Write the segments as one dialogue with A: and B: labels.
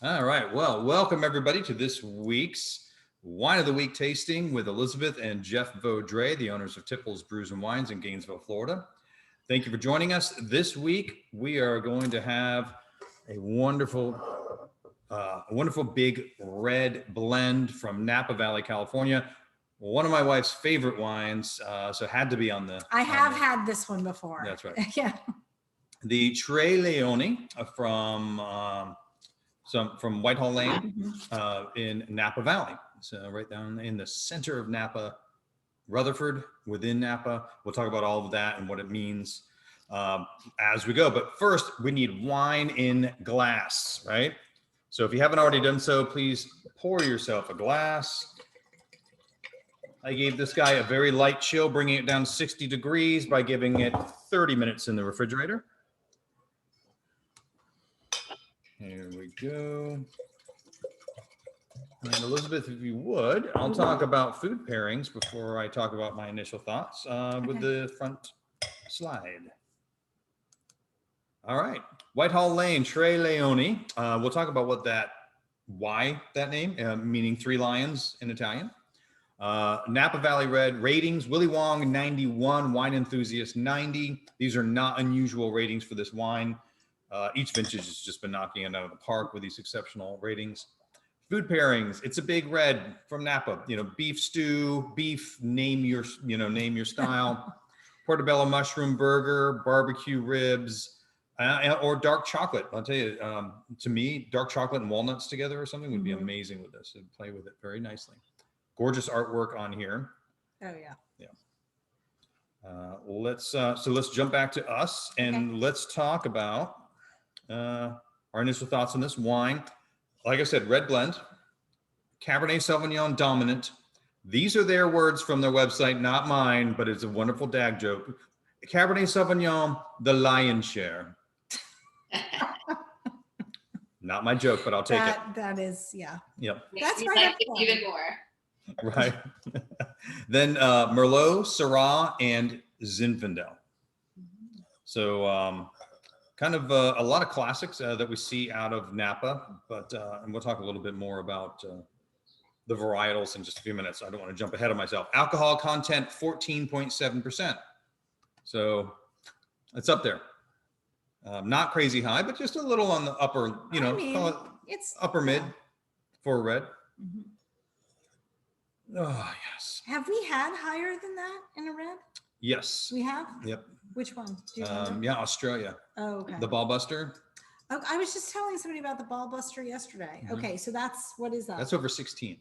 A: All right. Well, welcome everybody to this week's Wine of the Week tasting with Elizabeth and Jeff Vaudreuil, the owners of Tipple's Brews and Wines in Gainesville, Florida. Thank you for joining us. This week, we are going to have a wonderful big red blend from Napa Valley, California. One of my wife's favorite wines, so it had to be on the.
B: I have had this one before.
A: That's right.
B: Yeah.
A: The Leoni from Whitehall Lane in Napa Valley. So right down in the center of Napa, Rutherford, within Napa. We'll talk about all of that and what it means as we go. But first, we need wine in glass, right? So if you haven't already done so, please pour yourself a glass. I gave this guy a very light chill, bringing it down 60 degrees by giving it 30 minutes in the refrigerator. Here we go. And Elizabeth, if you would, I'll talk about food pairings before I talk about my initial thoughts with the front slide. All right, Whitehall Lane, Leoni. We'll talk about why that name, meaning three lions in Italian. Napa Valley Red ratings, Willy Wong 91, Wine Enthusiast 90. These are not unusual ratings for this wine. Each vintage has just been knocking it out of the park with these exceptional ratings. Food pairings, it's a big red from Napa. Beef stew, beef, name your style. Portobello mushroom burger, barbecue ribs, or dark chocolate. I'll tell you, to me, dark chocolate and walnuts together or something would be amazing with this. It'd play with it very nicely. Gorgeous artwork on here.
B: Oh yeah.
A: Yeah. Let's jump back to us and let's talk about our initial thoughts on this wine. Like I said, red blend, Cabernet Sauvignon dominant. These are their words from their website, not mine, but it's a wonderful dag joke. Cabernet Sauvignon, the lion's share. Not my joke, but I'll take it.
B: That is, yeah.
A: Yep.
C: That's right. Even more.
A: Right. Then Merlot, Syrah, and Zinfandel. So kind of a lot of classics that we see out of Napa, but and we'll talk a little bit more about the varietals in just a few minutes. I don't want to jump ahead of myself. Alcohol content, 14.7%. So it's up there. Not crazy high, but just a little on the upper, call it
B: it's
A: upper mid for a red. Oh, yes.
B: Have we had higher than that in a red?
A: Yes.
B: We have?
A: Yep.
B: Which one? Do you remember?
A: Yeah, Australia.
B: Oh, okay.
A: The Ballbuster.
B: Oh, I was just telling somebody about the Ballbuster yesterday. Okay, so what is that?
A: That's over 16.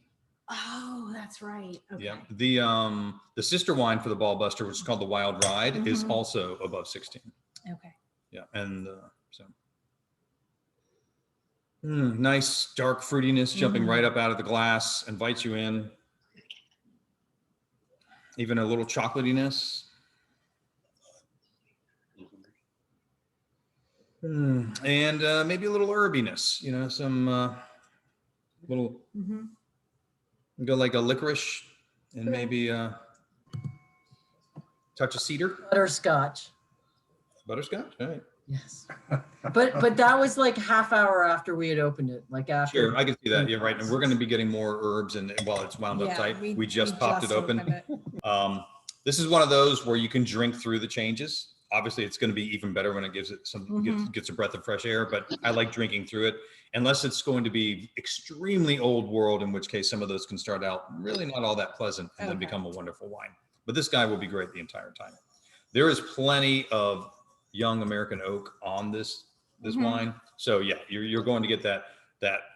B: Oh, that's right. Okay.
A: Yeah. The sister wine for the Ballbuster, which is called the Wild Ride, is also above 16.
B: Okay.
A: Yeah, and nice dark fruitiness jumping right up out of the glass, invites you in. Even a little chocolatiness. And maybe a little herbiness, some little, go like a licorice and maybe a touch of cedar.
D: Butterscotch.
A: Butterscotch, all right.
D: Yes. But that was like half hour after we had opened it. Like after.
A: Sure, I can see that. You're right. And we're going to be getting more herbs and while it's wound up tight. We just popped it open. This is one of those where you can drink through the changes. Obviously, it's going to be even better when it gives it gets a breath of fresh air. But I like drinking through it, unless it's going to be extremely old world, in which case some of those can start out really not all that pleasant and then become a wonderful wine. But this guy will be great the entire time. There is plenty of young American oak on this wine, so yeah, you're going to get that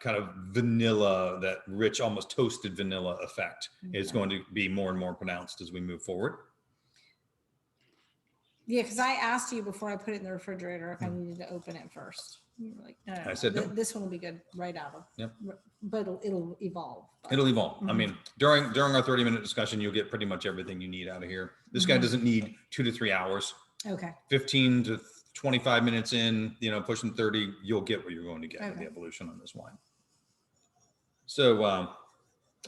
A: kind of vanilla, that rich, almost toasted vanilla effect. It's going to be more and more pronounced as we move forward.
B: Yeah, because I asked you before I put it in the refrigerator if I needed to open it first. You were like, no.
A: I said no.
B: This one will be good right out of.
A: Yep.
B: But it'll evolve.
A: It'll evolve. I mean, during our 30-minute discussion, you'll get pretty much everything you need out of here. This guy doesn't need 2 to 3 hours.
B: Okay.
A: 15 to 25 minutes in, pushing 30, you'll get what you're going to get with the evolution on this wine. So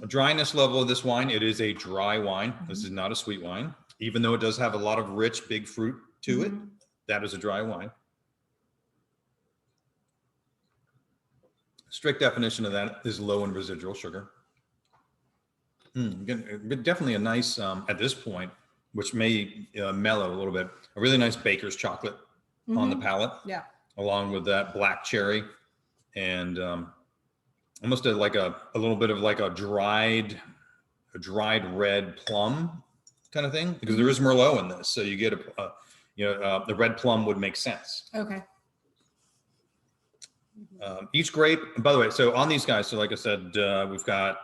A: dryness level of this wine, it is a dry wine. This is not a sweet wine, even though it does have a lot of rich, big fruit to it. That is a dry wine. strict definition of that is low in residual sugar. Definitely a nice, at this point, which may mellow a little bit, a really nice baker's chocolate on the palate.
B: Yeah.
A: Along with that black cherry and almost like a little bit of like a dried red plum kind of thing, because there is Merlot in this. So you get the red plum would make sense.
B: Okay.
A: Each grape, by the way, so on these guys, so like I said, we've got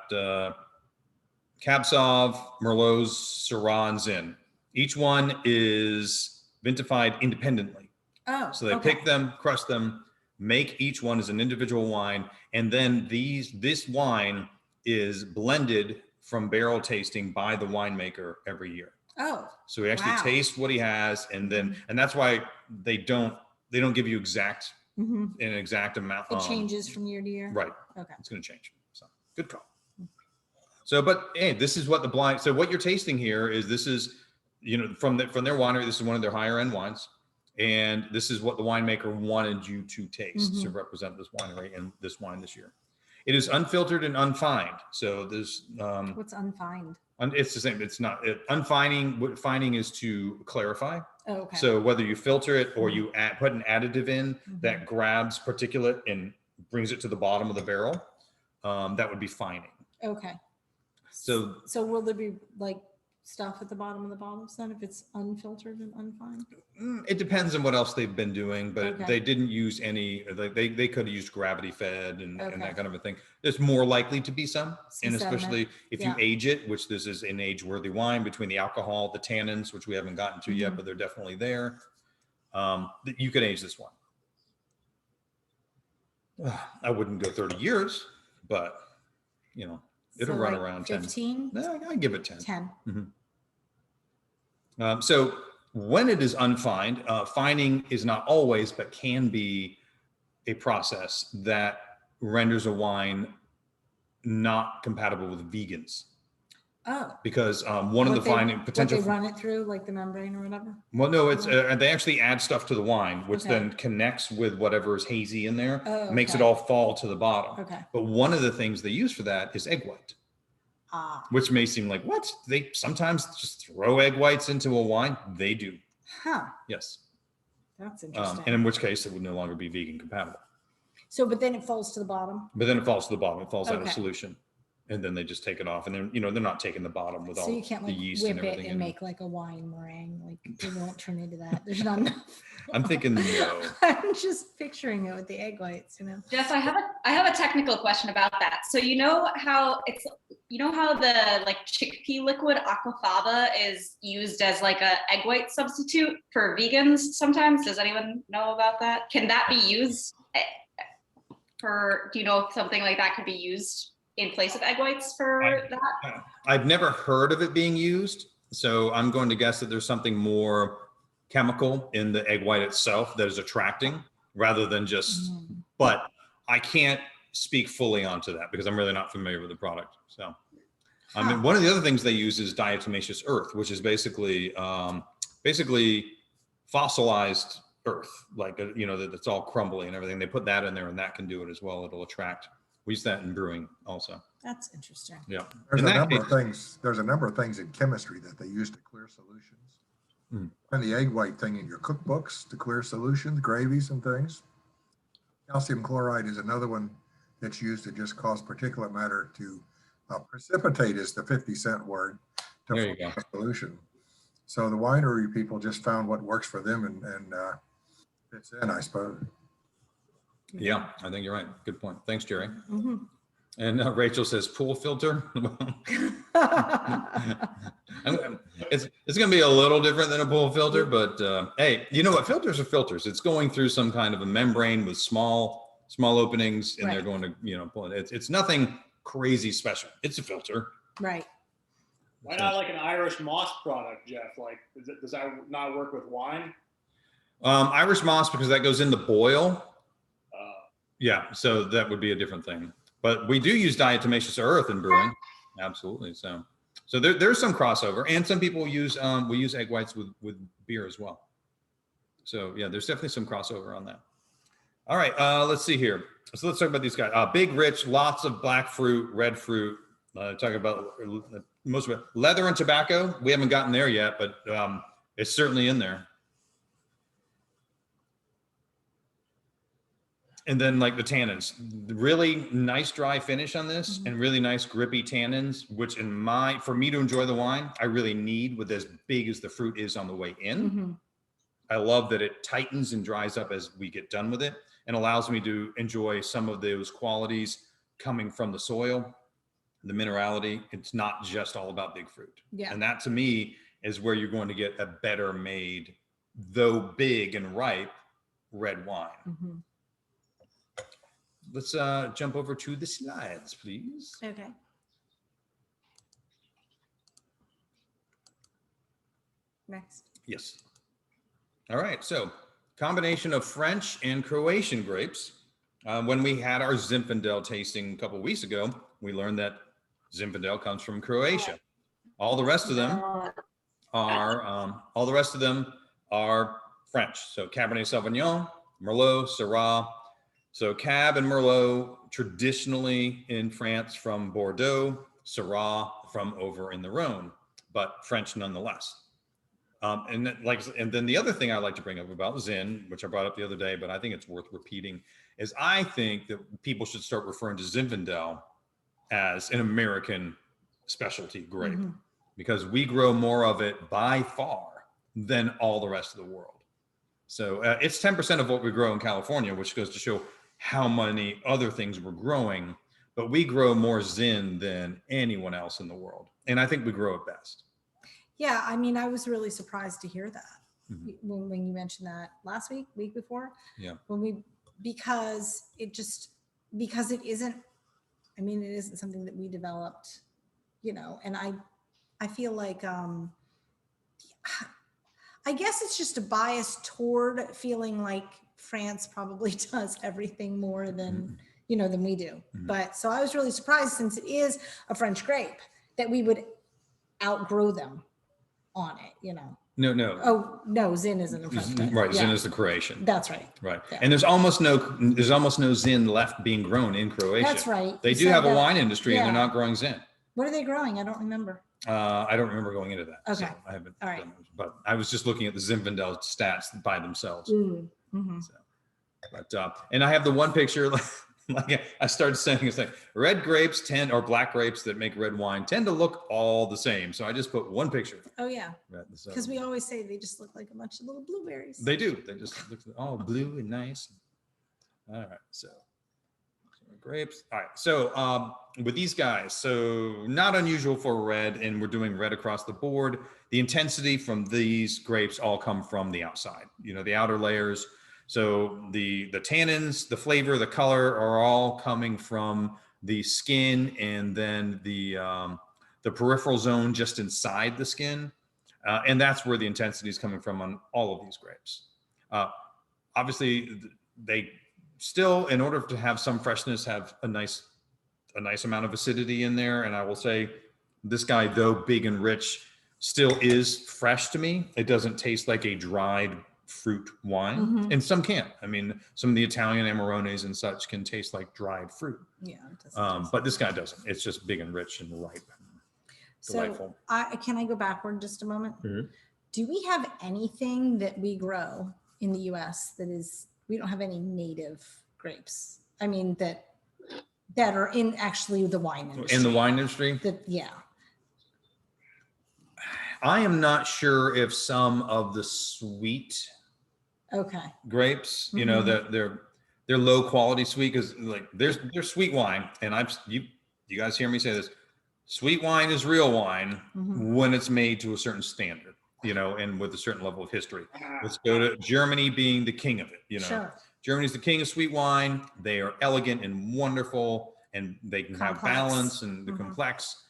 A: Cab Sauv, Merlots, Syrah, and Zin. Each one is vinified independently.
B: Oh,
A: So they pick them, crush them, make each one as an individual wine, and then this wine is blended from barrel tasting by the winemaker every year.
B: Oh.
A: So we actually taste what he has, and then and that's why they don't give you an exact amount.
B: It changes from year to year.
A: Right.
B: Okay.
A: It's going to change. So good call. So, but hey, this is what the blind. So what you're tasting here is from their winery. This is one of their higher end wines, and this is what the winemaker wanted you to taste to represent this winery and this wine this year. It is unfiltered and unfined. So there's
B: what's unfined?
A: It's the same. It's not unfining. What fining is to clarify.
B: Oh, okay.
A: So whether you filter it or you put an additive in that grabs particulate and brings it to the bottom of the barrel, that would be fining.
B: Okay.
A: So
B: will there be like stuff at the bottom of the bottles then if it's unfiltered and unfined?
A: It depends on what else they've been doing, but
B: Okay.
A: they didn't use any. They could have used gravity fed and that kind of a thing. There's more likely to be some and especially if you age it, which this is an age-worthy wine between the alcohol, the tannins, which we haven't gotten to yet, but they're definitely there. You can age this one. I wouldn't go 30 years, but it'll run around
B: 15.
A: 10. No, I give it 10.
B: 10.
A: So when it is unfined, fining is not always, but can be a process that renders a wine not compatible with vegans.
B: Oh.
A: Because one of the finding potential.
B: What they run it through, like the membrane or whatever?
A: Well, no, it's they actually add stuff to the wine, which then connects with whatever is hazy in there, makes it all fall to the bottom.
B: Okay.
A: But one of the things they use for that is egg white. Which may seem like, what? They sometimes just throw egg whites into a wine. They do.
B: Huh.
A: Yes.
B: That's interesting.
A: And in which case it would no longer be vegan compatible.
B: So, but then it falls to the bottom?
A: But then it falls to the bottom. It falls out of solution. And then they just take it off. And then, they're not taking the bottom with all the yeast and everything.
B: So you can't whip it and make like a wine meringue. Like it won't turn into that. There's not enough.
A: I'm thinking no.
B: I'm just picturing it with the egg whites,
C: Jeff, I have a technical question about that. So you know how the like chickpea liquid aquafaba is used as like a egg white substitute for vegans sometimes? Does anyone know about that? Can that be used do you know if something like that could be used in place of egg whites for that?
A: I've never heard of it being used. So I'm going to guess that there's something more chemical in the egg white itself that is attracting rather than just, but I can't speak fully onto that because I'm really not familiar with the product. So, I mean, one of the other things they use is diatomaceous earth, which is basically fossilized earth, like, that's all crumbly and everything. They put that in there and that can do it as well. It'll attract. We use that in brewing also.
B: That's interesting.
A: Yeah.
E: There's a number of things in chemistry that they use to clear solutions. And the egg white thing in your cookbooks to clear solutions, gravies and things. Calcium chloride is another one that's used to just cause particulate matter to precipitate is the 50-cent word to
A: there you go.
E: A solution. So the winery people just found what works for them and fits in, I suppose.
A: Yeah, I think you're right. Good point. Thanks, Jerry. And Rachel says pool filter. It's going to be a little different than a pool filter, but hey, you know what? Filters are filters. It's going through some kind of a membrane with small openings, and they're going to, pull it. It's nothing crazy special. It's a filter.
B: Right.
F: Why not like an Irish moss product, Jeff? Like, does that not work with wine?
A: Irish moss, because that goes in the boil. Yeah, so that would be a different thing. But we do use diatomaceous earth in brewing. Absolutely. So there's some crossover, and some people use we use egg whites with beer as well. So yeah, there's definitely some crossover on that. All right, let's see here. So let's talk about these guys. Big, rich, lots of black fruit, red fruit. Talking about most of it. Leather and tobacco. We haven't gotten there yet, but it's certainly in there. And then like the tannins, really nice dry finish on this, and really nice grippy tannins, which for me to enjoy the wine, I really need with as big as the fruit is on the way in. I love that it tightens and dries up as we get done with it, and allows me to enjoy some of those qualities coming from the soil, the minerality. It's not just all about big fruit.
B: Yeah.
A: And that to me is where you're going to get a better made, though big and ripe, red wine. Let's jump over to the slides, please.
B: Okay. Next.
A: Yes. All right. So combination of French and Croatian grapes. When we had our Zinfandel tasting a couple of weeks ago, we learned that Zinfandel comes from Croatia. All the rest of them are French. So Cabernet Sauvignon, Merlot, Syrah. So Cab and Merlot traditionally in France from Bordeaux, Syrah from over in the Rhone, but French nonetheless. And then the other thing I like to bring up about Zin, which I brought up the other day, but I think it's worth repeating, is I think that people should start referring to Zinfandel as an American specialty grape, because we grow more of it by far than all the rest of the world. So it's 10% of what we grow in California, which goes to show how many other things we're growing, but we grow more Zin than anyone else in the world. And I think we grow it best.
B: Yeah, I mean, I was really surprised to hear that when you mentioned that last week before.
A: Yeah.
B: Because it isn't, I mean, it isn't something that we developed, and I feel like, I guess it's just a bias toward feeling like France probably does everything more than, than we do. But so I was really surprised, since it is a French grape, that we would outgrow them on it,
A: No.
B: Oh, no, Zin isn't a French grape.
A: Right.
B: Yeah.
A: Zin is the Croatian.
B: That's right.
A: Right.
B: Yeah.
A: And there's almost no Zin left being grown in Croatia.
B: That's right.
A: They
B: You
A: do
B: said
A: have a
B: that.
A: wine industry, and they're
B: Yeah.
A: not growing Zin.
B: What are they growing? I don't remember.
A: I don't remember going into that.
B: Okay.
A: So I haven't.
B: All right.
A: done those, but I was just looking at the Zinfandel stats by themselves.
B: Mm-hmm.
A: So, but and I have the one picture, like I started saying, it's like red grapes or black grapes that make red wine tend to look all the same. So I just put one picture.
B: Oh yeah.
A: So
B: Because we always say they just look like a bunch of little blueberries.
A: they do. They just look all blue and nice. All right. So grapes. All right. So with these guys, so not unusual for red, and we're doing red across the board. The intensity from these grapes all come from the outside, the outer layers. So the tannins, the flavor, the color are all coming from the skin, and then the peripheral zone just inside the skin. And that's where the intensity is coming from on all of these grapes. Obviously, they still, in order to have some freshness, have a nice amount of acidity in there. And I will say this guy, though big and rich, still is fresh to me. It doesn't taste like a dried fruit wine, and some can't. I mean, some of the Italian Amarones and such can taste like dried fruit.
B: Yeah. It doesn't
A: But this guy doesn't. It's just big and rich and ripe. Delightful.
B: So can I go backward just a moment? Do we have anything that we grow in the US we don't have any native grapes? I mean, that are in actually the wine industry.
A: In the wine industry?
B: Yeah.
A: I am not sure if some of the sweet grapes, that they're low quality sweet, because like there's sweet wine, and you guys hear me say this, sweet wine is real wine when it's made to a certain standard, and with a certain level of history. Let's go to Germany being the king of it,
B: Sure.
A: Germany's the king of sweet wine. They are elegant and wonderful, and they can have balance and the complex.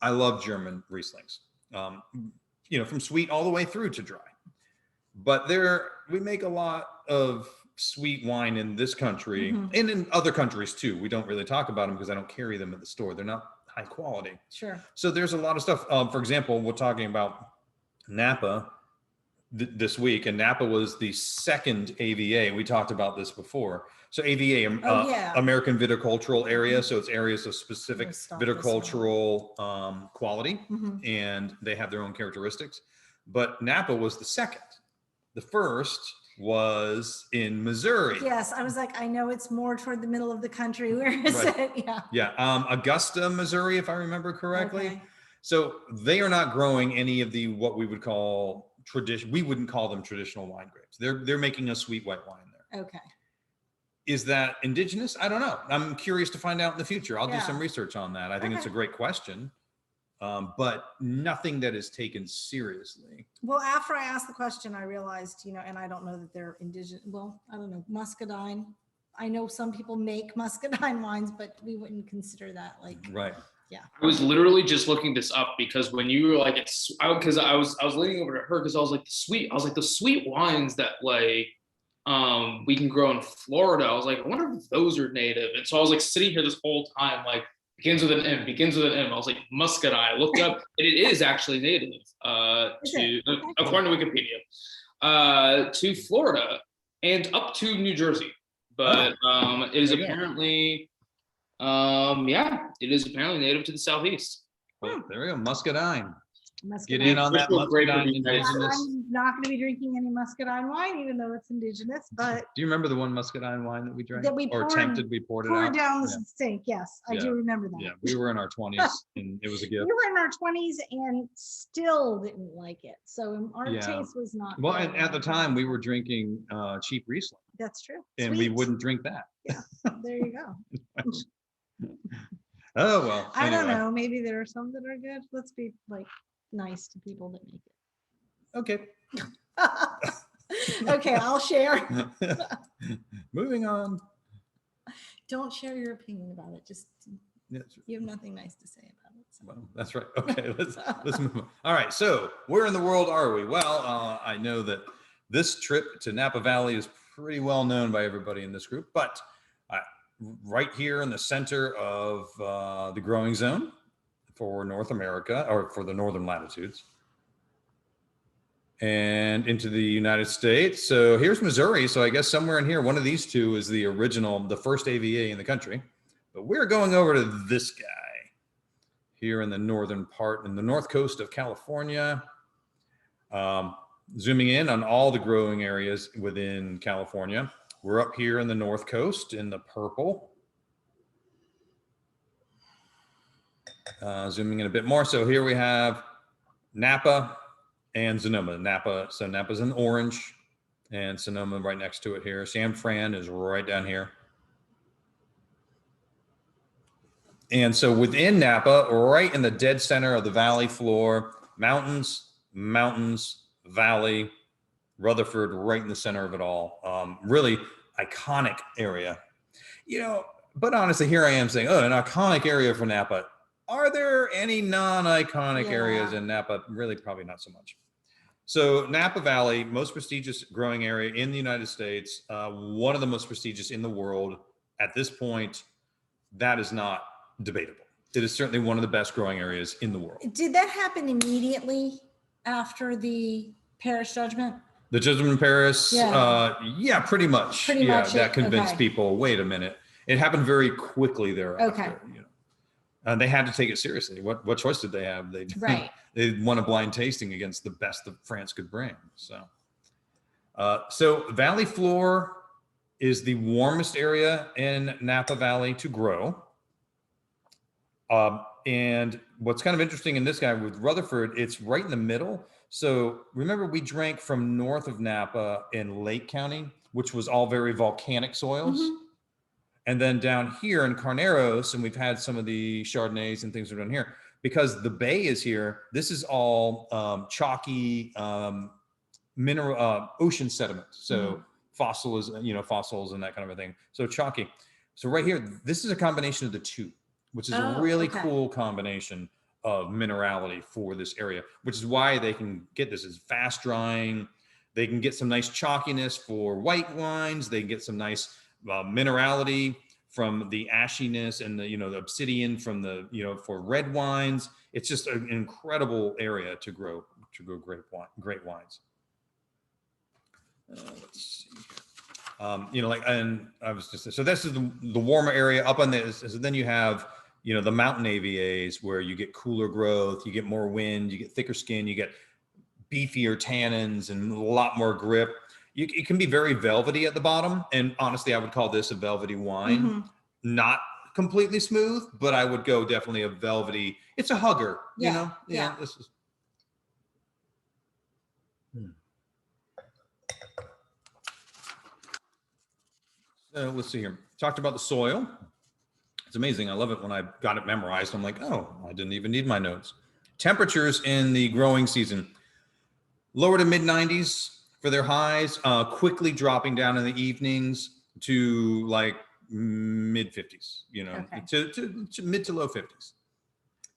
A: I love German Rieslings, from sweet all the way through to dry. But we make a lot of sweet wine in this country and in other countries too. We don't really talk about them because I don't carry them at the store. They're not high quality.
B: Sure.
A: So there's a lot of stuff. For example, we're talking about Napa. this week, and Napa was the second AVA. We talked about this before. So AVA,
B: Oh, yeah.
A: American Viticultural Area. So it's areas of specific
B: We'll stop this now.
A: viticultural quality,
B: Mhm.
A: and they have their own characteristics. But Napa was the second. The first was in Missouri.
B: Yes, I was like, I know it's more toward the middle of the country. Where is
A: Right.
B: it? Yeah.
A: Yeah, Augusta, Missouri, if I remember correctly.
B: Okay.
A: So they are not growing any of the what we would call tradition. We wouldn't call them traditional wine grapes. They're making a sweet white wine there.
B: Okay.
A: Is that indigenous? I don't know. I'm curious to find out in the future. I'll do
B: Yeah.
A: some research on that. I think it's a
B: Okay.
A: great question, but nothing that is taken seriously.
B: Well, after I asked the question, I realized, and I don't know that they're indigenous. Well, I don't know. Muscadine. I know some people make muscadine wines, but we wouldn't consider that like.
A: Right.
G: I was literally just looking this up because when you were like, because I was leaning over to her because I was like the sweet wines that like we can grow in Florida. I was like, I wonder if those are native. And so I was like sitting here this whole time, like begins with an M. I was like muscadine. I looked up, and it is actually native according to Wikipedia, to Florida and up to New Jersey. But it is apparently. It is apparently native to the southeast.
A: Well, there we go. Muscadine.
B: Muscadine.
A: Get in on that
G: Crystal grape
A: muscadine
G: would be nice.
A: indigenous.
B: I'm not going to be drinking any muscadine wine, even though it's indigenous, but
A: Do you remember the one muscadine wine that we drank?
B: That we
A: or
B: poured-
A: attempted, we poured it
B: pour
A: out?
B: down the
A: Yeah.
B: sink. Yes, I
A: Yeah.
B: do remember that.
A: Yeah, we were in our 20s and it was a gift.
B: We were in our 20s and still didn't like it. So our
A: Yeah.
B: taste was not.
A: Well,
B: there
A: and at the
B: when
A: time we
B: was
A: were
B: out.
A: drinking cheap Riesling,
B: That's true.
A: and we
B: Sweet.
A: wouldn't drink that.
B: There you go.
A: Oh, well.
B: I don't
A: anyway.
B: know. Maybe there are some that are good. Let's be like nice to people that make
A: Okay.
B: it. Okay, I'll share.
A: Moving on.
B: Don't share your opinion about it. Just
A: Yes.
B: you have nothing nice to say about it. So.
A: Well, that's right. Okay, let's move on. All right, so where in the world are we? Well, I know that this trip to Napa Valley is pretty well known by everybody in this group, but right here in the center of the growing zone for North America, or for the northern latitudes, and into the United States. So here's Missouri. So I guess somewhere in here, one of these two is the original, the first AVA in the country. But we're going over to this guy here in the northern part, in the north coast of California. Zooming in on all the growing areas within California. We're up here in the north coast in the purple. Zooming in a bit more. So here we have Napa and Sonoma. So Napa's in orange and Sonoma right next to it here. San Fran is right down here. And so within Napa, right in the dead center of the valley floor, mountains, valley, Rutherford right in the center of it all. Really iconic area. But honestly, here I am saying, an iconic area for Napa. Are there any non-iconic areas in Napa? Really, probably not so much. So Napa Valley, most prestigious growing area in the United States, one of the most prestigious in the world. At this point, that is not debatable. It is certainly one of the best growing areas in the world.
B: Did that happen immediately after the Paris judgment?
A: The judgment in Paris,
B: Yeah.
A: pretty much.
B: Pretty much
A: that
B: it,
A: convinced
B: okay.
A: people, wait a minute. It happened very quickly thereafter.
B: Okay.
A: They had to take it seriously. What choice did they have? They
B: Right.
A: They won a blind tasting against the best that France could bring. So valley floor is the warmest area in Napa Valley to grow. And what's kind of interesting in this guy with Rutherford, it's right in the middle. So remember, we drank from north of Napa in Lake County, which was all very volcanic soils.
B: Mhm.
A: And then down here in Carneros, and we've had some of the Chardonnays and things are done here, because the bay is here. This is all chalky mineral ocean sediment. So fossils and that kind of a thing. So chalky. So right here, this is a combination of the two, which is a really cool combination of minerality for this area, which is why they can get this as fast drying. They can get some nice chalkiness for white wines. They can get some nice minerality from the ashiness and the obsidian from the for red wines. It's just an incredible area to grow great wines. let's see. Like, and I was just, so this is the warmer area up on this. So then you have, the mountain AVAs where you get cooler growth, you get more wind, you get thicker skin, you get beefier tannins and a lot more grip. It can be very velvety at the bottom. And honestly, I would call this a velvety wine. Not completely smooth, but I would go definitely a velvety. It's a hugger,
B: Yeah.
A: This is. So let's see here. Talked about the soil. It's amazing. I love it when I got it memorized. I'm like, oh, I didn't even need my notes. Temperatures in the growing season, lower to mid 90s for their highs, quickly dropping down in the evenings to like mid 50s, to mid to low 50s.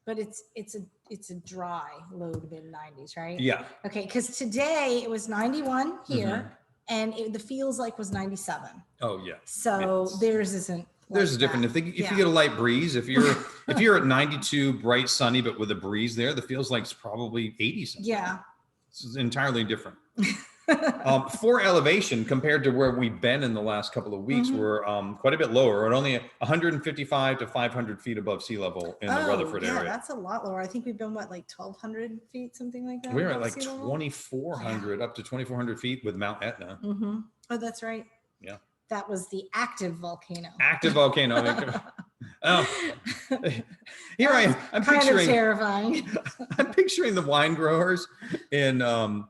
B: But it's a dry low to mid 90s, right?
A: Yeah.
B: Okay, because today it was 91 here, and the feels like was 97.
A: Oh yeah.
B: So
A: Yes.
B: theirs isn't.
A: There's a different. If you get a light breeze, if you're at 92 bright sunny, but with a breeze there, the feels like it's probably 80 something.
B: Yeah.
A: It's entirely different. For elevation compared to where we've been in the last couple of weeks, we're quite a bit lower. We're only 155 to 500 feet above sea level in the Rutherford area.
B: That's a lot lower. I think we've been what, like 1,200 feet, something like that.
A: We're at
B: above
A: like
B: sea level?
A: 2,400 up to 2,400 feet with Mount Etna.
B: Oh, that's right.
A: Yeah.
B: That was the active volcano.
A: Active volcano. Oh, here I am. I'm
B: kind
A: picturing.
B: of terrifying.
A: I'm picturing the wine growers in where am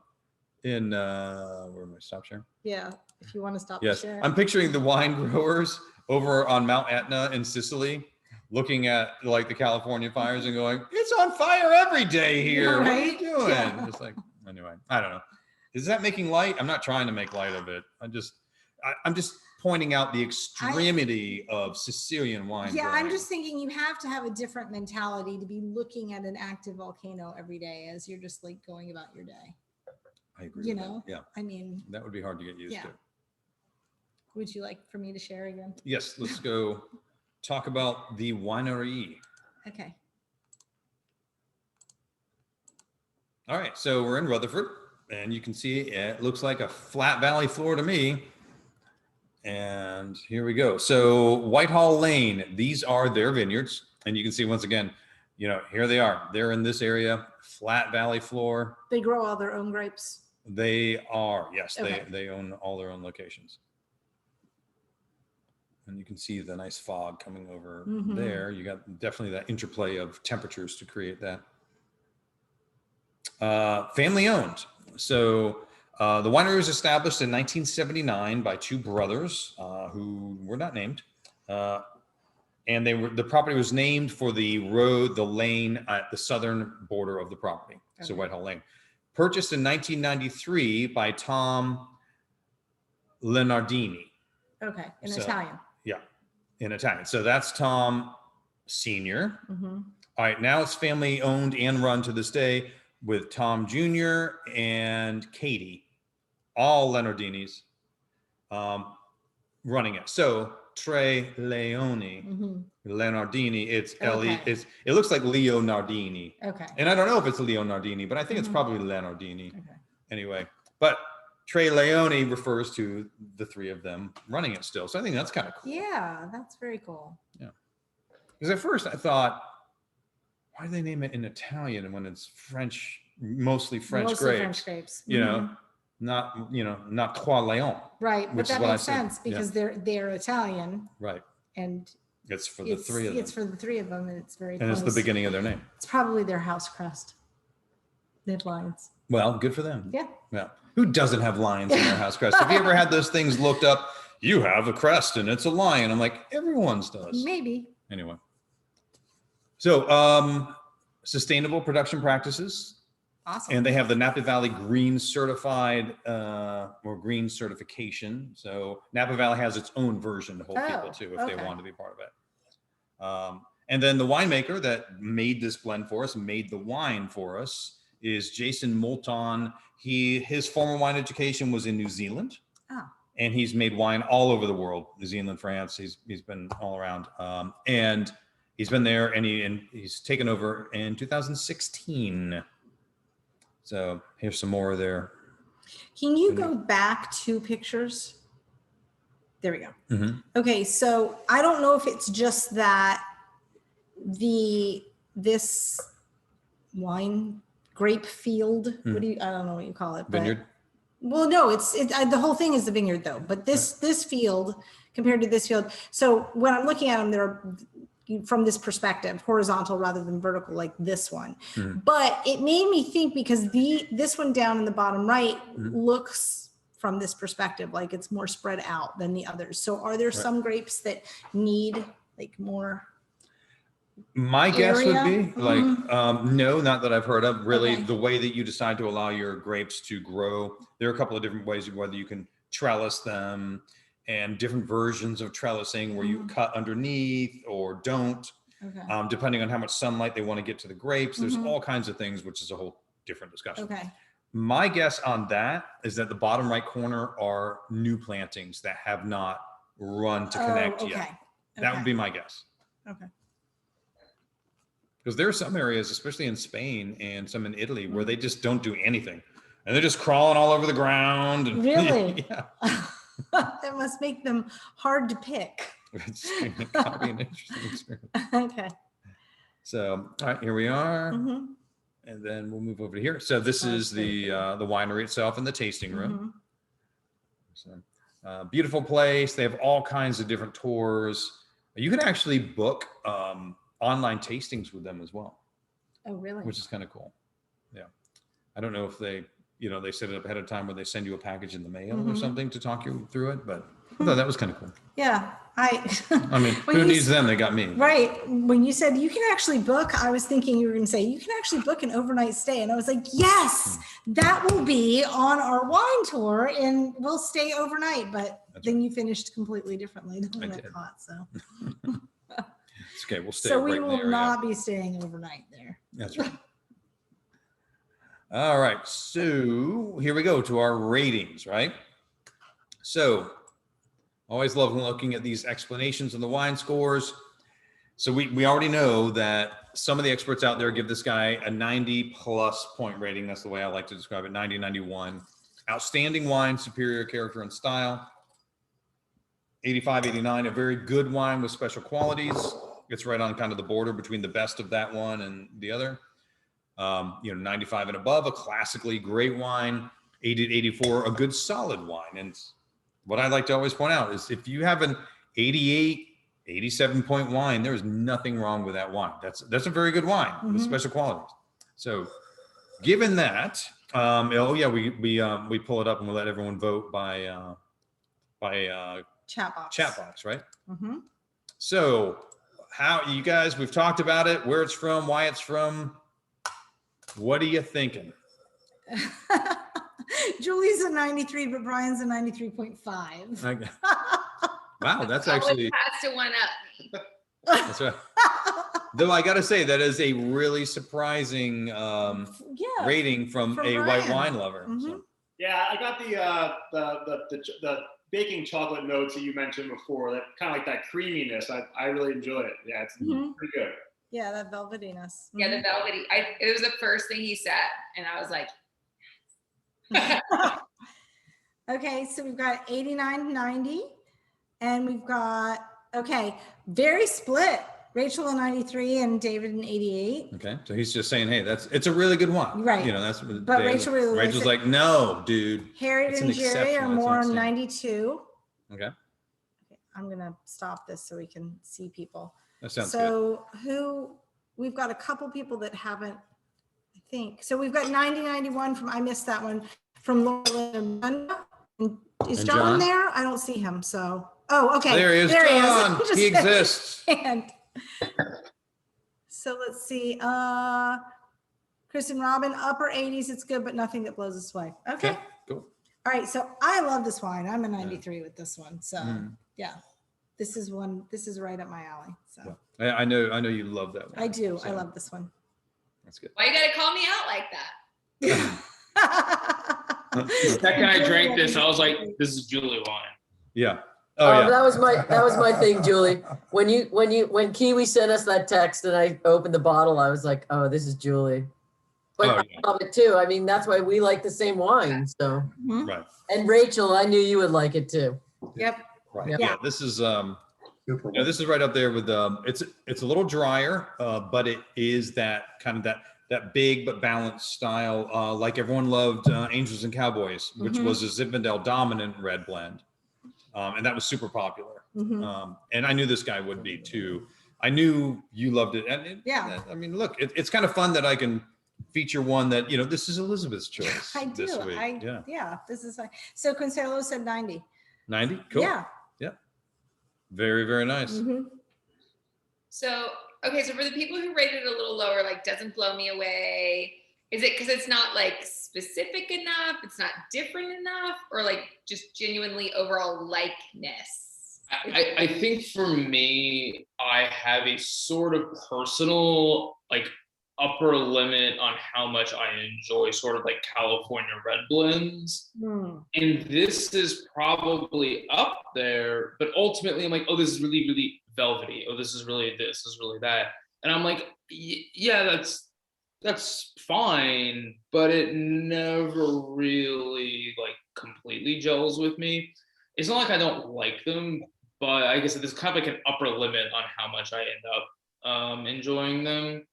A: I? Stop sharing?
B: Yeah. If you want to stop.
A: Yes,
B: sharing.
A: I'm picturing the wine growers over on Mount Etna in Sicily, looking at like the California fires and going, "It's on fire every day here. What are you
B: Right?
A: doing?"
B: Yeah.
A: Just like, anyway, I don't know. Is that making light? I'm not trying to make light of it. I'm just pointing out the extremity of Sicilian wine.
B: Yeah,
A: growing.
B: I'm just thinking you have to have a different mentality to be looking at an active volcano every day as you're just like going about your day.
A: I agree.
B: You
A: with
B: know?
A: that. Yeah,
B: I mean,
A: that would be hard to get used to.
B: would you like for me to share again?
A: Yes, let's go talk about the winery.
B: Okay.
A: All right, so we're in Rutherford, and you can see it looks like a flat valley floor to me. And here we go. So Whitehall Lane, these are their vineyards. And you can see once again, here they are. They're in this area, flat valley floor.
B: They grow all their own grapes.
A: They are, yes,
B: Okay.
A: they own all their own locations. And you can see the nice fog coming over there. You got definitely that interplay of temperatures to create that. Family owned. So the winery was established in 1979 by two brothers who were not named. And the property was named for the lane at the southern border of the property. Okay. So Whitehall Lane. Purchased in 1993 by Tom Lenardini.
B: Okay, in Italian.
A: Yeah, in Italian. So that's Tom Sr. All right, now it's family owned and run to this day with Tom Jr. and Katie, all Lenardinis, running it. So Tre Leoni, Leonardini, it's
B: Okay.
A: it looks like Leonardini.
B: Okay.
A: And I don't know if it's Leonardini, but I think it's probably Leonardini.
B: Okay.
A: Anyway, but Tre Leoni refers to the three of them running it still. So I think that's kind of cool.
B: Yeah, that's very cool.
A: Yeah. Because at first I thought, why do they name it in Italian when it's French, mostly French
B: Mostly
A: grapes?
B: French grapes.
A: Not Trois Léon.
B: Right, but
A: which is
B: that
A: what I
B: makes
A: said.
B: sense because they're Italian,
A: Right.
B: and
A: It's for the three of them.
B: It's for the three of them, and it's very.
A: And
B: close.
A: it's the beginning of their name.
B: It's probably their house crest. They have lines.
A: Well, good for them.
B: Yeah.
A: Yeah. Who doesn't have lions in their house crest? Have you ever had those things looked up? You have a crest and it's a lion. I'm like, everyone's does.
B: Maybe.
A: Anyway. So sustainable production practices.
B: Awesome.
A: And they have the Napa Valley Green Certified or Green Certification. So Napa Valley has its own version to hold people to if they want to be part of it. And then the winemaker that made this blend for us, made the wine for us, is Jason Moulton. His former wine education was in New Zealand.
B: Oh.
A: And he's made wine all over the world, New Zealand, France. He's been all around. And he's been there, and he's taken over in 2016. So here's some more of their
B: Can you go back 2 pictures? There we go.
A: Mhm.
B: Okay, so I don't know if it's just that this wine grape field, what do you, I don't know what you call it, but
A: Vineyard.
B: well, no, the whole thing is the vineyard though, but this field compared to this field. So when I'm looking at them, they're from this perspective, horizontal rather than vertical, like this one.
A: Mhm.
B: But it made me think because this one down in the bottom right
A: Mhm.
B: looks from this perspective like it's more spread out than the others. So are there some grapes that need like more?
A: My guess would
B: Area?
A: be like, no, not that I've heard of. Really,
B: Okay.
A: the way that you decide to allow your grapes to grow, there are a couple of different ways, whether you can trellis them and different versions of trellising where you cut underneath or don't,
B: Okay.
A: depending on how much sunlight they want to get to the grapes. There's
B: Mhm.
A: all kinds of things, which is a whole different discussion.
B: Okay.
A: My guess on that is that the bottom right corner are new plantings that have not run to connect
B: okay.
A: yet. That would be my guess.
B: Okay.
A: Because there are some areas, especially in Spain and some in Italy, where they just don't do anything. And they're just crawling all over the ground. And,
B: Really?
A: yeah.
B: That must make them hard to pick.
A: It's gotta be an interesting experience.
B: Okay.
A: So, all right, here we are.
B: Mhm.
A: And then we'll move over to here. So this
B: Oh,
A: is the winery itself and the tasting room. So beautiful place. They have all kinds of different tours. You can actually book online tastings with them as well,
B: Oh, really?
A: which is kind of cool. Yeah. I don't know if they set it up ahead of time where they send you a package in the mail or something to talk you through it, but I thought that was kind of cool.
B: Yeah.
A: I mean,
B: When
A: who
B: you
A: needs them? They got me.
B: Right. When you said you can actually book, I was thinking you were going to say you can actually book an overnight stay. And I was like, yes, that will be on our wine tour and we'll stay overnight. But then you finished completely differently than what I
A: did.
B: thought. So,
A: It's okay. We'll stay
B: so
A: right
B: we
A: in the
B: will
A: area.
B: not be staying overnight there.
A: That's right. All right. So here we go to our ratings, right? So always love looking at these explanations of the wine scores. So we already know that some of the experts out there give this guy a 90+ point rating. That's the way I like to describe it, 90, 91. Outstanding wine, superior character and style. 85, 89, a very good wine with special qualities. It's right on kind of the border between the best of that one and the other. 95 and above, a classically great wine. 80 to 84, a good solid wine. And what I like to always point out is if you have an 88, 87 point wine, there is nothing wrong with that wine. That's a very good wine with special qualities. So given that, we pull it up and we'll let everyone vote by
B: Chat box.
A: chat box, right?
B: Mm-hmm.
A: So how you guys, we've talked about it, where it's from, why it's from. What are you thinking?
B: Julie's a 93, but Brian's a 93.5.
A: Okay. Wow, that's
H: Always
A: actually,
H: has to one up.
A: that's right. Though I got to say, that is a really surprising
B: Yeah.
A: rating from a white
B: Brian.
A: wine lover.
B: Mhm.
A: So,
F: Yeah, I got the baking chocolate notes that you mentioned before. That kind of like that creaminess. I really enjoy it. Yeah, it's pretty good.
B: Yeah, that velvetiness.
H: Yeah, the velvety. It was the first thing he said, and I was like,
B: Okay, so we've got 89, 90, and we've got, very split. Rachel a 93 and David an 88.
A: okay, so he's just saying, hey, it's a really good wine.
B: Right.
A: That's what
B: But Rachel really likes
A: Rachel's
B: it.
A: like, no, dude.
B: Harriet
A: It's
B: and
A: an
B: Jerry are
A: exceptional-
B: more
A: that's
B: on
A: insane.
B: 92.
A: Okay,
B: Okay, I'm going to stop this so we can see people.
A: that sounds good.
B: So we've got a couple people that haven't, I think. So we've got 90, 91 from, I missed that one, from Laura and Brenda. Is
A: And
B: John
A: John?
B: there? I don't see him. So, okay.
A: There he is, John.
B: Just
A: He exists.
B: and so let's see. Chris and Robin, upper 80s. It's good, but nothing that blows us away. Okay.
A: Cool.
B: All right. So I love this wine. I'm a 93 with this one. So
A: Mm.
B: yeah, this is right up my alley. So
A: Yeah. I know you love that one.
B: I do. I
A: So,
B: love this one.
A: That's good.
H: "Why you gotta call me out like that?"
G: The second I drank this, I was like, this is Julie wine.
A: Yeah. Oh, yeah.
D: That was my thing, Julie. When Kiwi sent us that text and I opened the bottle, I was like, oh, this is Julie. But
A: Oh,
D: I
A: yeah.
D: love it too. I mean, that's why we like the same wine. So,
B: Mhm.
A: Right.
D: and Rachel, I knew you would like it too.
B: Yep.
A: Right.
D: Yeah.
A: Yeah. This is
E: Super
A: this is right up there with it's a little drier, but it is that kind of that big but balanced style, like everyone loved Angels and Cowboys, which
B: Mhm.
A: was a Zinfandel dominant red blend, and that was super popular.
B: Mhm.
A: And I knew this guy would be too. I knew you loved it, and
B: Yeah.
A: I mean, look, it's kind of fun that I can feature one that this is Elizabeth's choice.
B: I
A: this
B: do.
A: week.
B: Yeah. This is so Consuelo said 90.
A: 90. Cool.
B: Yeah.
A: Very, very nice.
B: Mhm.
H: So, okay, so for the people who rated it a little lower, like doesn't blow me away, is it because it's not like specific enough, it's not different enough, or like just genuinely overall likeness?
G: I think for me, I have a sort of personal like upper limit on how much I enjoy sort of like California red blends.
B: Mm.
G: And this is probably up there, but ultimately I'm like, oh, this is really, really velvety. Oh, this is really this is really that. And I'm like, yeah, that's fine, but it never really like completely gels with me. It's not like I don't like them, but I guess there's kind of like an upper limit on how much I end up enjoying them.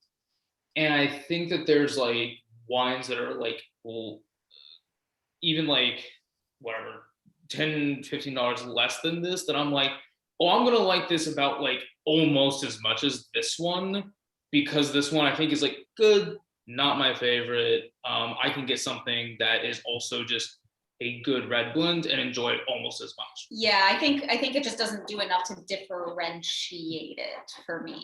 G: And I think that there's like wines that are like, well, even like whatever, $10-15 less than this, that I'm like, oh, I'm gonna like this about like almost as much as this one, because this one I think is like good, not my favorite. I can get something that is also just a good red blend and enjoy it almost as much.
C: Yeah, I think it just doesn't do enough to differentiate it for me.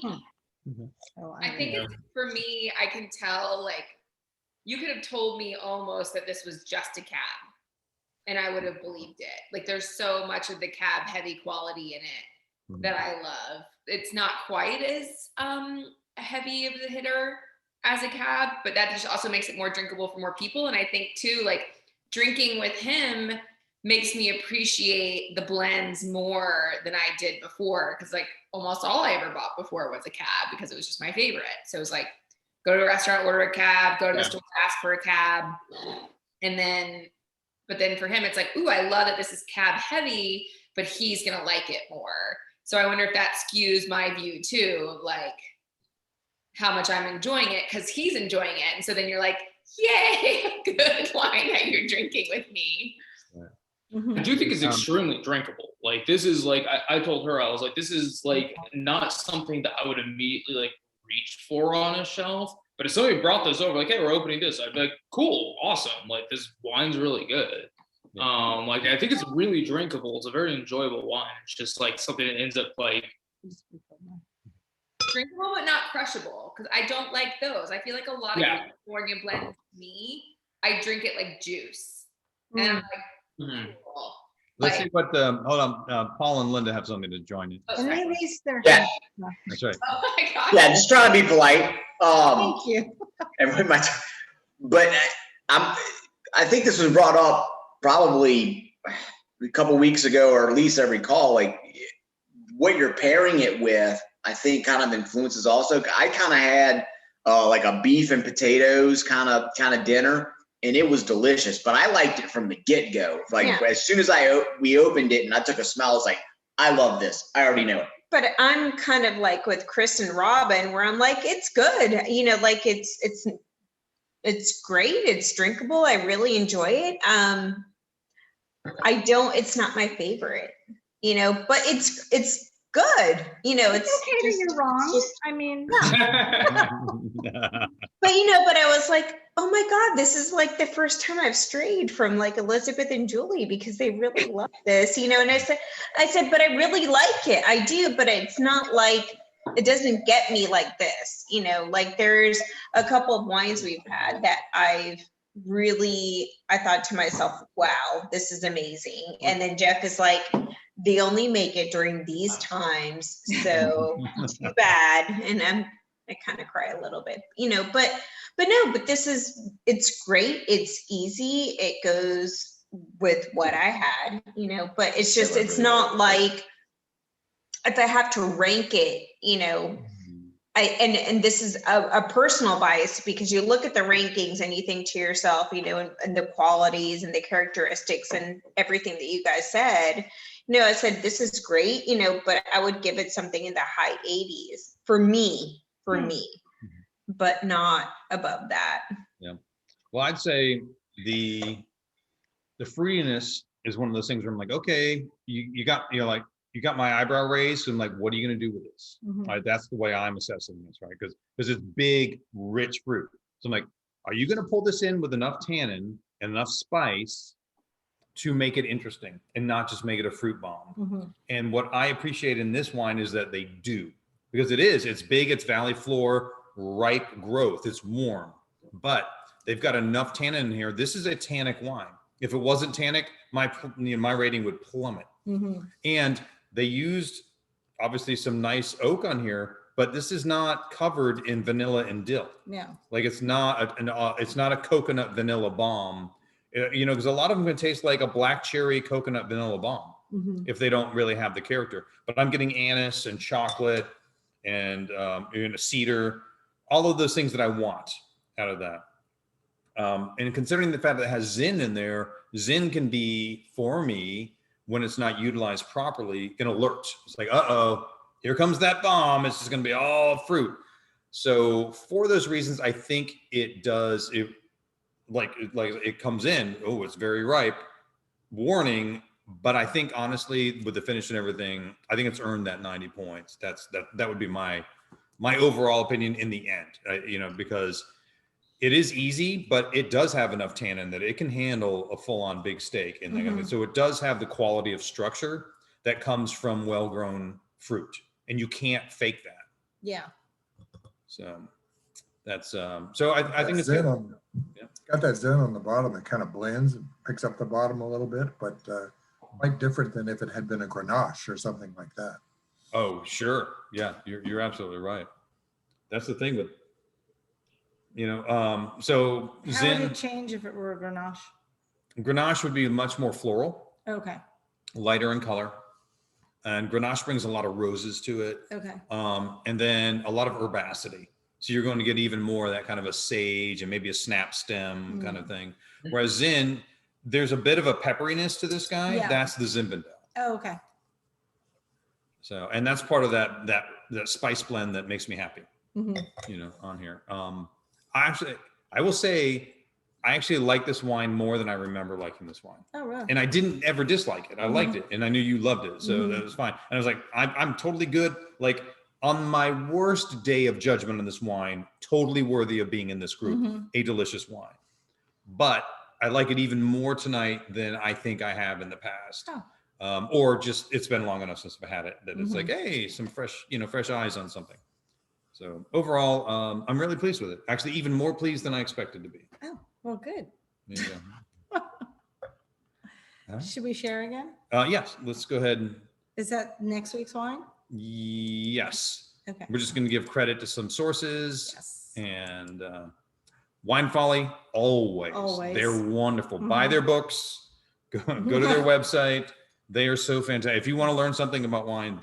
B: So
H: I think it's, for me, I can tell, like, you could have told me almost that this was just a cab and I would have believed it. Like, there's so much of the cab heavy quality in it that I love. It's not quite as heavy of the hitter as a cab, but that just also makes it more drinkable for more people. And I think too, like, drinking with him makes me appreciate the blends more than I did before, because like almost all I ever bought before was a cab because it was just my favorite. So it was like, go to a restaurant, order a cab, go to the store, ask for a cab. And then, but then for him, it's like, ooh, I love that this is cab heavy, but he's gonna like it more. So I wonder if that skews my view too, of like how much I'm enjoying it because he's enjoying it. And so then you're like, yay, good wine that you're drinking with me.
G: I do think it's extremely drinkable. Like this is like, I told her, I was like, this is like not something that I would immediately like reach for on a shelf. But if somebody brought this over, like, hey, we're opening this, I'd be like, cool, awesome. Like this wine's really good. Like I think it's really drinkable. It's a very enjoyable wine. It's just like something that ends up like
H: Drinkable but not crushable, because I don't like those. I feel like a lot of California blends me, I drink it like juice. And I'm like, cool.
A: Let's
H: Like,
A: see what hold on. Paul and Linda have something to join in.
H: oh,
B: And they
H: sorry.
B: raised their
I: Yeah.
B: hand.
A: That's right.
H: Oh my gosh.
I: Yeah, just trying to be polite.
B: Thank you.
I: And with my, but I think this was brought up probably a couple weeks ago, or at least I recall, like what you're pairing it with, I think kind of influences also. I kind of had like a beef and potatoes kind of dinner, and it was delicious, but I liked it from the get-go. Like as soon as we opened it and I took a smell, I was like, I love this. I already know it.
J: But I'm kind of like with Chris and Robin, where I'm like, it's good. You know, like it's great. It's drinkable. I really enjoy it. It's not my favorite, you know, but it's good. You know,
B: It's okay that you're wrong. I mean,
J: but you know, but I was like, oh my God, this is like the first time I've strayed from like Elizabeth and Julie because they really love this, you know. And I said, but I really like it. I do, but it's not like, it doesn't get me like this, you know. Like there's a couple of wines we've had that I thought to myself, wow, this is amazing. And then Jeff is like, they only make it during these times, so too bad. And I kind of cry a little bit, you know, but it's great. It's easy. It goes with what I had, you know, but it's just, it's not like if I have to rank it, you know, and this is a personal bias, because you look at the rankings and you think to yourself, you know, and the qualities and the characteristics and everything that you guys said, you know, I said, this is great, you know, but I would give it something in the high 80s for me, but not above that.
A: Yeah. Well, I'd say the fruitiness is one of those things where I'm like, okay, you got, you know, like you got my eyebrow raised, and like, what are you going to do with this? Right? That's the way I'm assessing this, right? Because it's big, rich fruit. So I'm like, are you going to pull this in with enough tannin and enough spice to make it interesting and not just make it a fruit bomb? And what I appreciate in this wine is that they do, because it's big, it's valley floor, ripe growth, it's warm, but they've got enough tannin in here. This is a tannic wine. If it wasn't tannic, my rating would plummet. And they used obviously some nice oak on here, but this is not covered in vanilla and dill.
B: Yeah.
A: Like it's not a coconut vanilla bomb, you know, because a lot of them can taste like a black cherry coconut vanilla bomb if they don't really have the character. But I'm getting anise and chocolate and cedar, all of those things that I want out of that. And considering the fact that it has zin in there, zin can be, for me, when it's not utilized properly, an alert. It's like, uh-oh, here comes that bomb. It's just going to be all fruit. So for those reasons, I think it does, it comes in, oh, it's very ripe, warning. But I think honestly, with the finish and everything, I think it's earned that 90 points. That would be my overall opinion in the end, you know, because it is easy, but it does have enough tannin that it can handle a full-on big steak. And so it does have the quality of structure that comes from well-grown fruit, and you can't fake that.
B: Yeah.
A: So that's so I think it's
E: zin
A: good.
E: Got that zin on the bottom that kind of blends and picks up the bottom a little bit, but quite different than if it had been a Grenache or something like that.
A: Oh, sure. Yeah, you're absolutely right. That's the thing with, you know, so
B: How
A: zin,
B: would it change if it were a Grenache?
A: Grenache would be much more floral,
B: Okay.
A: lighter in color, and Grenache brings a lot of roses to it.
B: Okay.
A: And then a lot of herbacity. So you're going to get even more of that kind of a sage and maybe a snap stem kind of thing. Whereas zin, there's a bit of a pepperiness to this guy.
B: Yeah.
A: That's the Zinfandel.
B: Oh, okay.
A: So, and that's part of that spice blend that makes me happy, you know, on here. I will say, I actually like this wine more than I remember liking this wine.
B: Oh, really?
A: And I didn't ever dislike it. I liked it, and I knew you loved it, so that was fine. And I was like, I'm totally good. Like on my worst day of judgment on this wine, totally worthy of being in this group, a delicious wine. But I like it even more tonight than I think I have in the past. Oh. Or just it's been long enough since I've had it that it's like, hey, some fresh eyes on something. So overall, I'm really pleased with it. Actually, even more pleased than I expected to be.
B: Oh, well, good.
A: There you go. Right.
B: Should we share again?
A: Yes, let's go ahead and.
B: Is that next week's wine?
A: Yes.
B: Okay.
A: We're just going to give credit to some sources.
B: Yes.
A: And Wine Folly, always. They're wonderful. Buy their books. Go to their website. They are so fantastic. If you want to learn something about wine,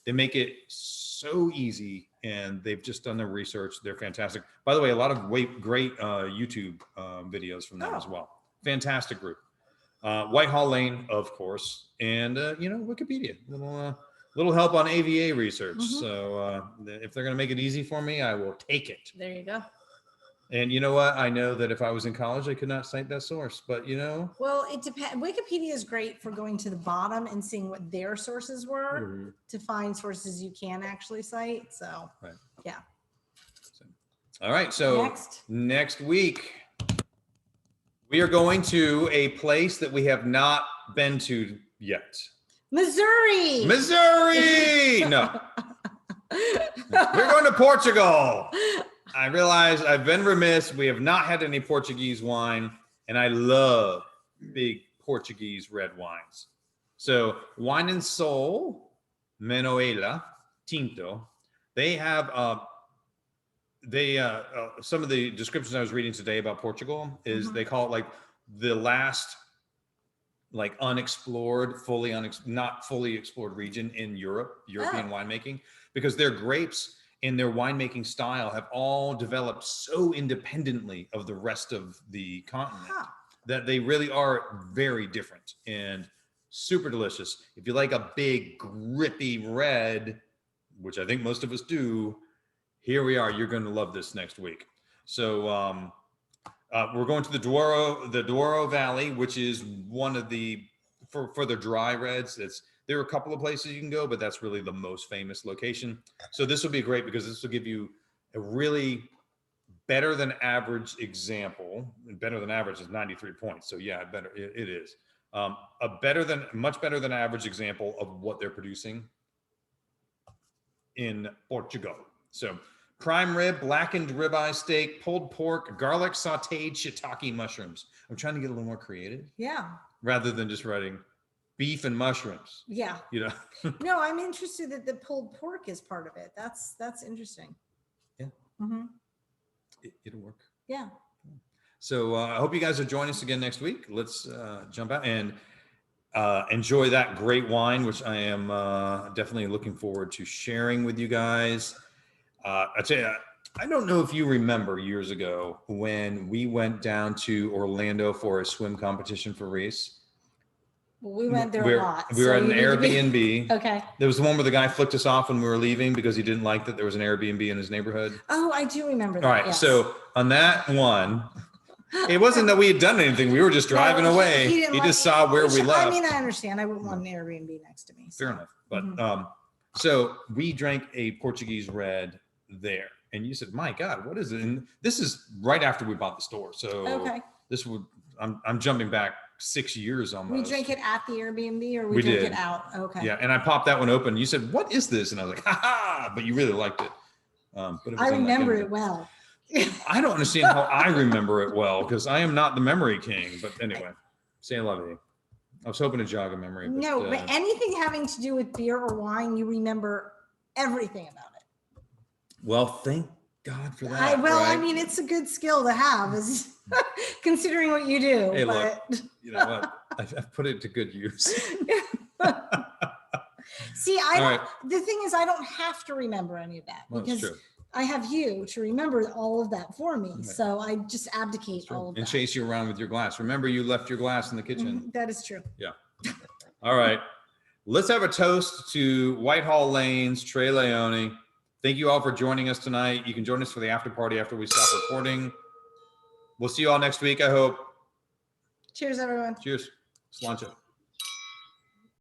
A: they make it so easy, and they've just done their research. They're fantastic. By the way, a lot of great YouTube videos from them as well. Fantastic group. Whitehall Lane, of course, and you know, Wikipedia. Little help on AVA research. So if they're going to make it easy for me, I will take it.
B: There you go.
A: And you know what? I know that if I was in college, I could not cite that source, but you know.
B: Well, it depends. Wikipedia is great for going to the bottom and seeing what their sources were to find sources you can actually cite. So, yeah.
A: So, all right. So next week, we are going to a place that we have not been to yet.
B: Missouri.
A: No. We're going to Portugal. I realize I've been remiss. We have not had any Portuguese wine, and I love big Portuguese red wines. So Wine and Soul, Manuela, Tinto, they have some of the descriptions I was reading today about Portugal is they call it like the last like unexplored, not fully explored region in European winemaking, because their grapes in their winemaking style have all developed so independently of the rest of the continent that they really are very different and super delicious. If you like a big grippy red, which I think most of us do, here we are. You're going to love this next week. So we're going to the Douro Valley, which is one of the, for the dry reds, there are a couple of places you can go, but that's really the most famous location. So this will be great because this will give you a really better than average example. And better than average is 93 points. So yeah, it is. Much better than average example of what they're producing in Portugal. So prime rib, blackened ribeye steak, pulled pork, garlic sauteed shiitake mushrooms. I'm trying to get a little more creative.
B: Yeah.
A: Rather than just writing beef and mushrooms.
B: Yeah.
A: You know.
B: No, I'm interested that the pulled pork is part of it. That's interesting.
A: Yeah.
B: Mm-hmm.
A: It'll work.
B: Yeah.
A: So I hope you guys will join us again next week. Let's jump out and enjoy that great wine, which I am definitely looking forward to sharing with you guys. I tell you, I don't know if you remember years ago when we went down to Orlando for a swim competition for Reese.
B: Well, we went there a lot.
A: We were at an Airbnb.
B: Okay.
A: There was the one where the guy flicked us off when we were leaving because he didn't like that there was an Airbnb in his neighborhood.
B: Oh, I do remember that.
A: All right.
B: Yes.
A: So on that one, it wasn't that we had done anything. We were just driving away. He just saw where we left.
B: I mean, I understand. I wouldn't want an Airbnb next to me. So.
A: Fair enough. But so we drank a Portuguese red there. And you said, my God, what is it? And this is right after we bought the store. So this would, I'm jumping back 6 years almost.
B: We drank it at the Airbnb or we drank it out? Okay.
A: Yeah. And I popped that one open. You said, what is this? And I was like, ha ha, but you really liked it. But it was
B: I remember it well.
A: I don't understand how I remember it well because I am not the memory king. But anyway, say I love you. I was hoping to jog a memory. But,
B: no, but anything having to do with beer or wine, you remember everything about it.
A: Well, thank God for that.
B: I mean, it's a good skill to have, is considering what you do.
A: Hey,
B: but...
A: look, you know what? I've put it to good use.
B: See, the thing is, I don't have to remember any of that because I have you to remember all of that for me. Right. So I just abdicate all of that.
A: And chase you around with your glass. Remember, you left your glass in the kitchen.
B: That is true.
A: Yeah. All right. Let's have a toast to Whitehall Lanes, Trey Leoni. Thank you all for joining us tonight. You can join us for the after party after we stop recording. We'll see you all next week, I hope.
B: Cheers, everyone.
A: Cheers. Sláinte.